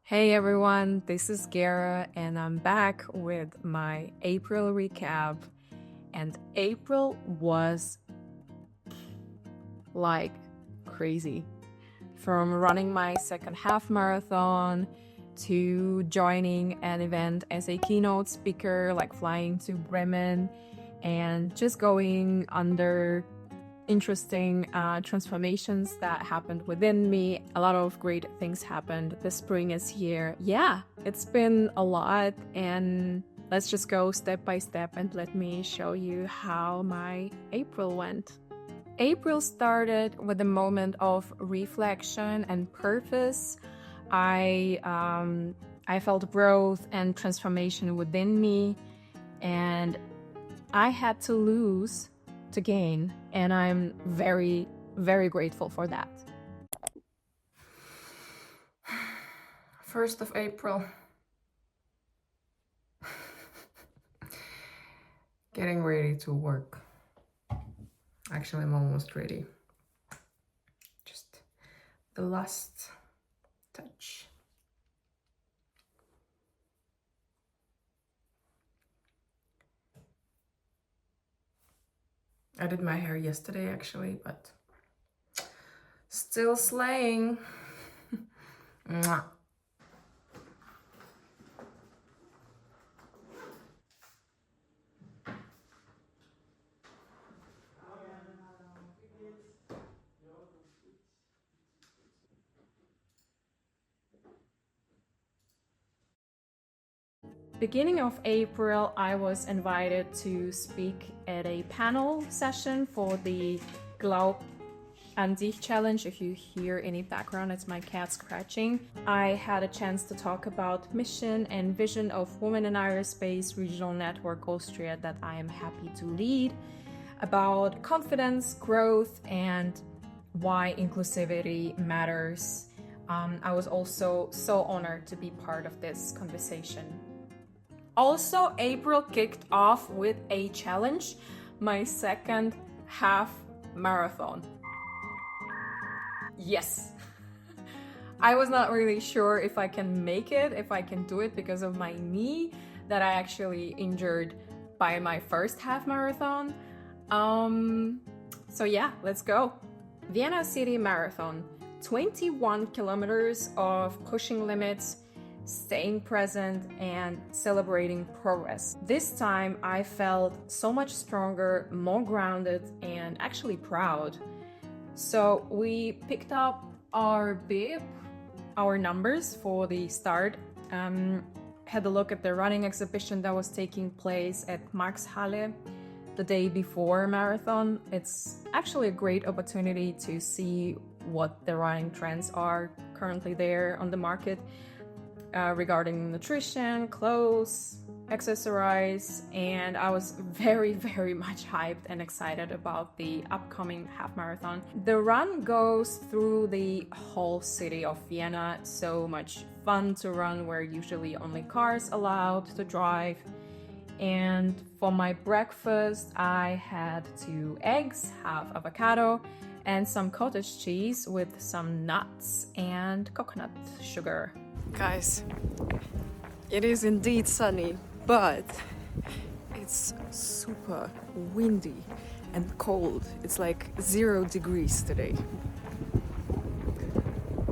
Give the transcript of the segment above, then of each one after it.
Hey everyone, this is Gara and I'm back with my April recap. And April was like crazy. From running my second half marathon to joining an event as a keynote speaker, like flying to Bremen and just going under interesting transformations that happened within me. A lot of great things happened. The spring is here. Yeah, it's been a lot, and let's just go step by step and let me show you how my April went. April started with a moment of reflection and purpose. I felt growth and transformation within me, and I had to lose to gain, and I'm very, very grateful for that. 1st of April. Getting ready to work. Actually, I'm almost ready. Just the last touch. I did my hair yesterday actually, but still slaying. Mwah. Beginning of April, I was invited to speak at a panel session for the Glaub an dich challenge. If you hear any background, it's my cat scratching. I had a chance to talk about mission and vision of Women in Aerospace Regional Network Austria that I am happy to lead, about confidence, growth, and why inclusivity matters. I was also so honored to be part of this conversation. Also, April kicked off with a challenge, my second half marathon. Yes. I was not really sure if I can make it, if I can do it because of my knee that I actually injured by my first half marathon. So yeah, let's go. Vienna City Marathon, 21 kilometers of pushing limits, staying present, and celebrating progress. This time I felt so much stronger, more grounded, and actually proud. So we picked up our bib, our numbers for the start, had a look at the running exhibition that was taking place at Markshalle the day before marathon. It's actually a great opportunity to see what the running trends are currently there on the market regarding nutrition, clothes, accessorize, and I was very, very much hyped and excited about the upcoming half marathon. The run goes through the whole city of Vienna, so much fun to run where usually only cars allowed to drive. And for my breakfast, I had 2 eggs, half avocado, and some cottage cheese with some nuts and coconut sugar. Guys, it is indeed sunny, but it's super windy and cold. It's like 0 degrees today.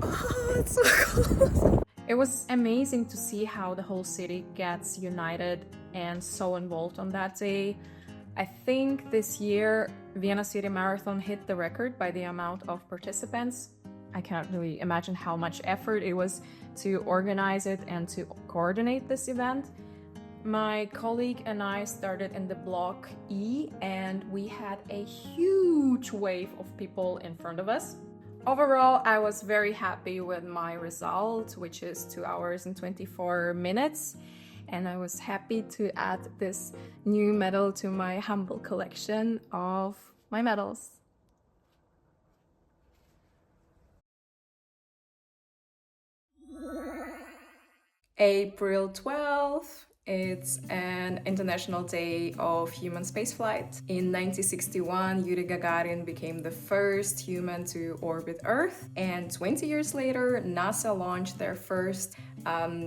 Oh, it's so cold. It was amazing to see how the whole city gets united and so involved on that day. I think this year Vienna City Marathon hit the record by the amount of participants. I cannot really imagine how much effort it was to organize it and to coordinate this event. My colleague and I started in the block E, and we had a huge wave of people in front of us. Overall, I was very happy with my result, which is 2 hours and 24 minutes. And I was happy to add this new medal to my humble collection of my medals. April 12th, it's an International Day of Human Spaceflight. In 1961, Yuri Gagarin became the first human to orbit Earth, and 20 years later, NASA launched their first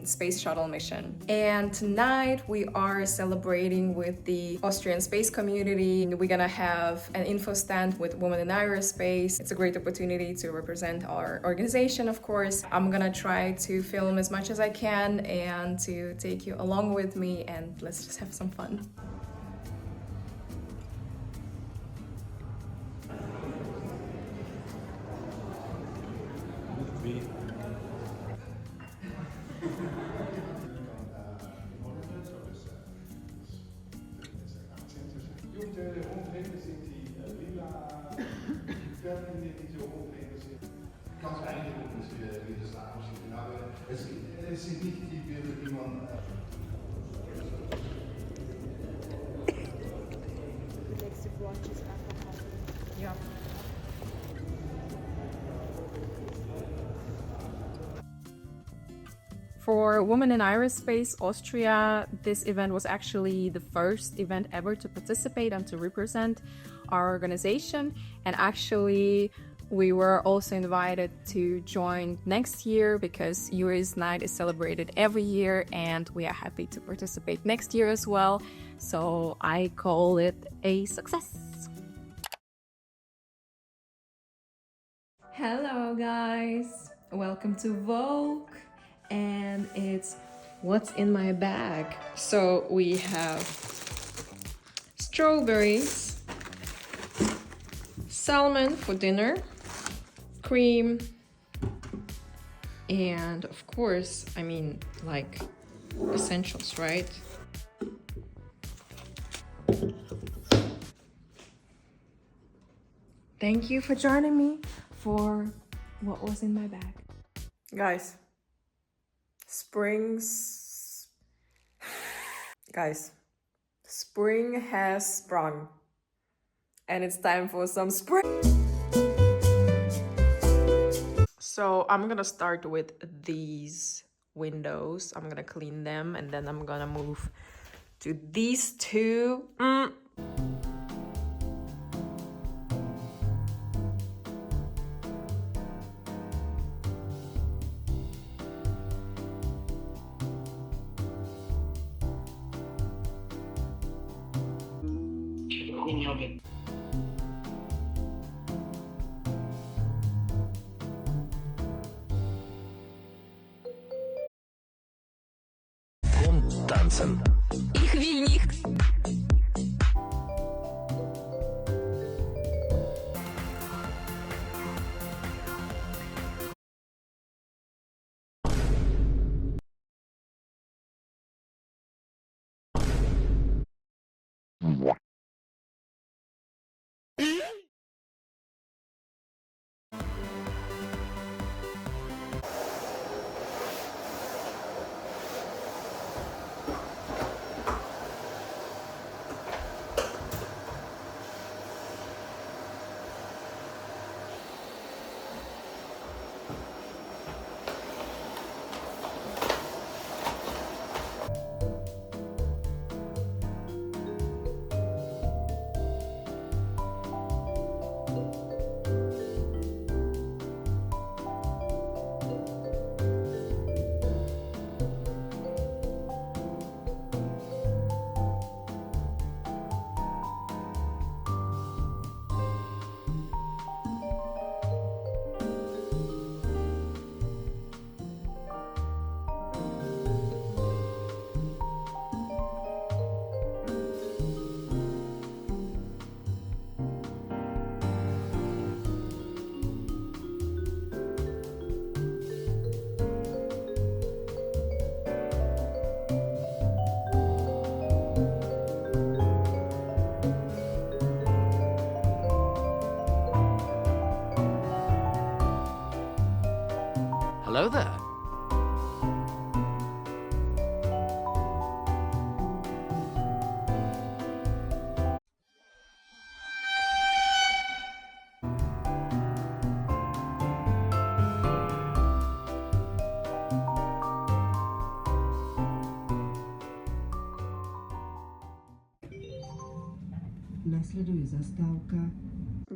space shuttle mission. And tonight we are celebrating with the Austrian space community. We're gonna have an info stand with Women in Aerospace. It's a great opportunity to represent our organization, of course. I'm gonna try to film as much as I can and to take you along with me, and let's just have some fun. Ganz eindruckend, wie das da aussieht. Aber es sind nicht die Bilder, die man. Yeah. For Women in Aerospace Austria, this event was actually the first event ever to participate and to represent our organization. And actually, we were also invited to join next year because Yuri's Night is celebrated every year, and we are happy to participate next year as well. So I call it a success. Hello guys, welcome to Vogue, and it's what's in my bag. So we have strawberries, salmon for dinner, cream, and of course, I mean, like essentials, right? Thank you for joining me for what was in my bag. Guys, spring has sprung, and it's time for some spring. So I'm gonna start with these windows. I'm gonna clean them, and then I'm gonna move to these two. Tanzen. Ich will nicht. Hello there.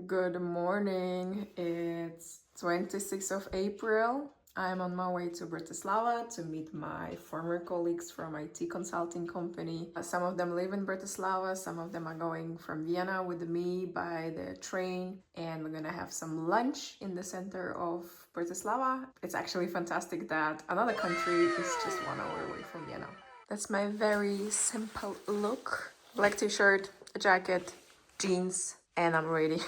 Good morning. It's 26th of April. I'm on my way to Bratislava to meet my former colleagues from IT consulting company. Some of them live in Bratislava, some of them are going from Vienna with me by the train, and we're gonna have some lunch in the center of Bratislava. It's actually fantastic that another country is just 1 hour away from Vienna. That's my very simple look. Black t-shirt, a jacket, jeans, and I'm ready.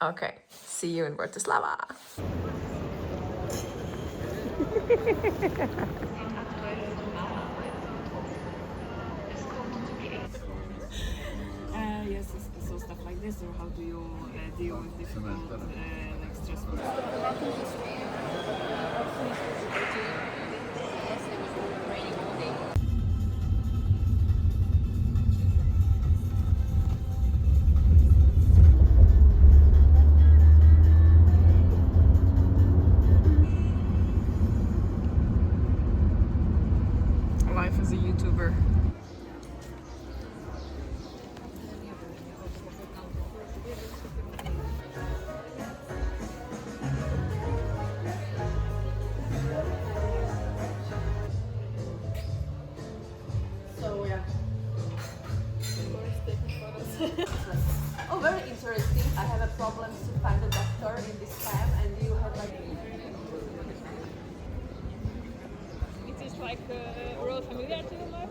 Okay, see you in Bratislava. Yes, so stuff like this, or how do you deal with difficult, like stressful? Life as a YouTuber. So yeah. Oh, very interesting. I have a problem to find a doctor in this spam, and you have like. It is like real familiar to you, Mark?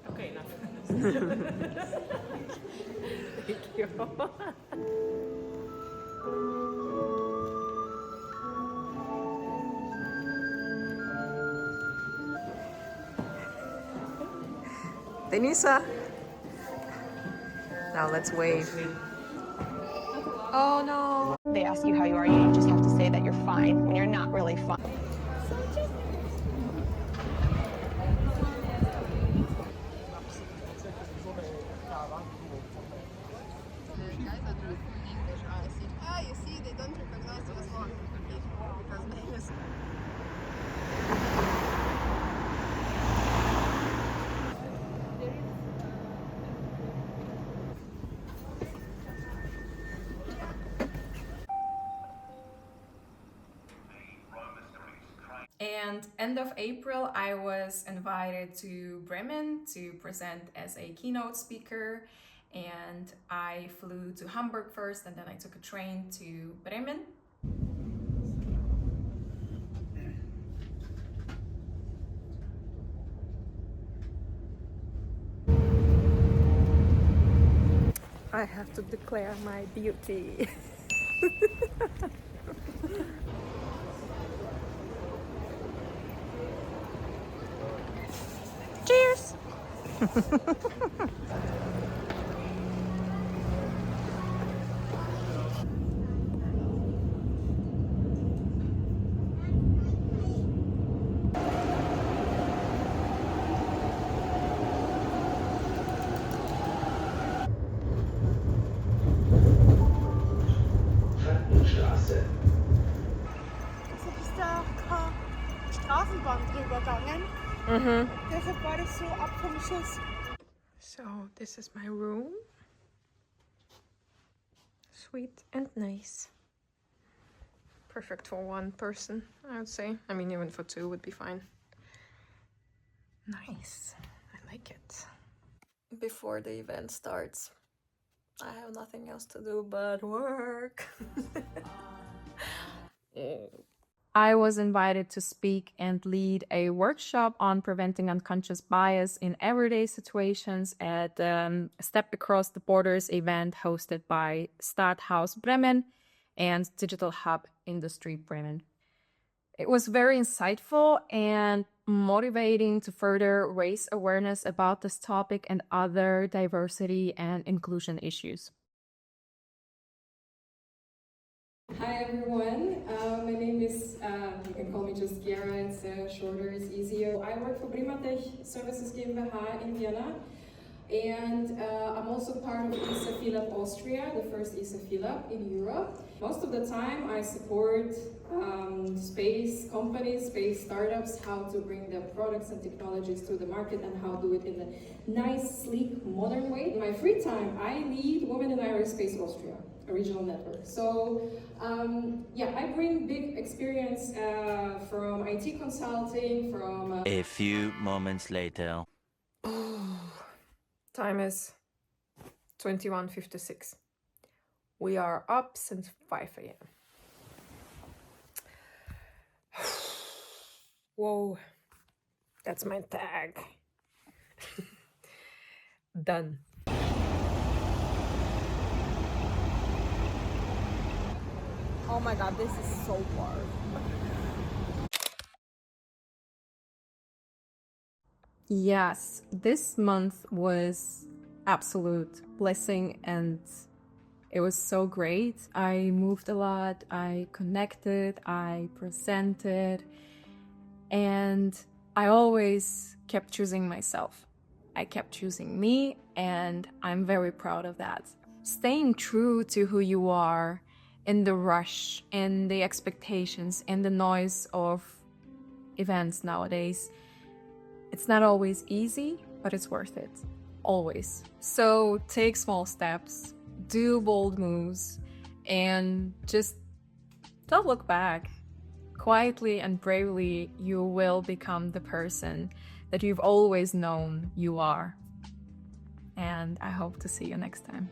Okay, enough. Thank you. Denisa. Now let's wave. Oh no. They ask you how you are, you just have to say that you're fine when you're not really fine. You see, they don't recognize you as long because name is. And end of April, I was invited to Bremen to present as a keynote speaker. And I flew to Hamburg first, and then I took a train to Bremen. I have to declare my beauty. Cheers! So bist da keine Straßenbahn drüber gegangen. Deshalb war das so ab vom Schuss. So this is my room. Sweet and nice. Perfect for one person, I would say. I mean, even for two would be fine. Nice. I like it. Before the event starts, I have nothing else to do but work. I was invited to speak and lead a workshop on preventing unconscious bias in everyday situations at Step Across the Borders event hosted by Stadthaus Bremen and Digital Hub Industry Bremen. It was very insightful and motivating to further raise awareness about this topic and other diversity and inclusion issues. Hi everyone, my name is, you can call me just Chiara, it's shorter, it's easier. I work for Bremen Services GmbH in Vienna, and I'm also part of ESA Philab Austria, the first ESA Philab in Europe. Most of the time I support space companies, space startups, how to bring their products and technologies to the market and how to do it in a nice, sleek, modern way. In my free time, I lead Women in Aerospace Austria, a regional network. So I bring big experience from IT consulting, from... A few moments later. Time is 21:56. We are up since 5 a.m. Whoa, that's my tag. Done. Oh my god, this is so far. Yes, this month was absolute blessing and it was so great. I moved a lot, I connected, I presented, and I always kept choosing myself. I kept choosing me, and I'm very proud of that. Staying true to who you are in the rush, in the expectations, in the noise of events nowadays, it's not always easy, but it's worth it. Always. So take small steps, do bold moves, and just don't look back. Quietly and bravely, you will become the person that you've always known you are. And I hope to see you next time.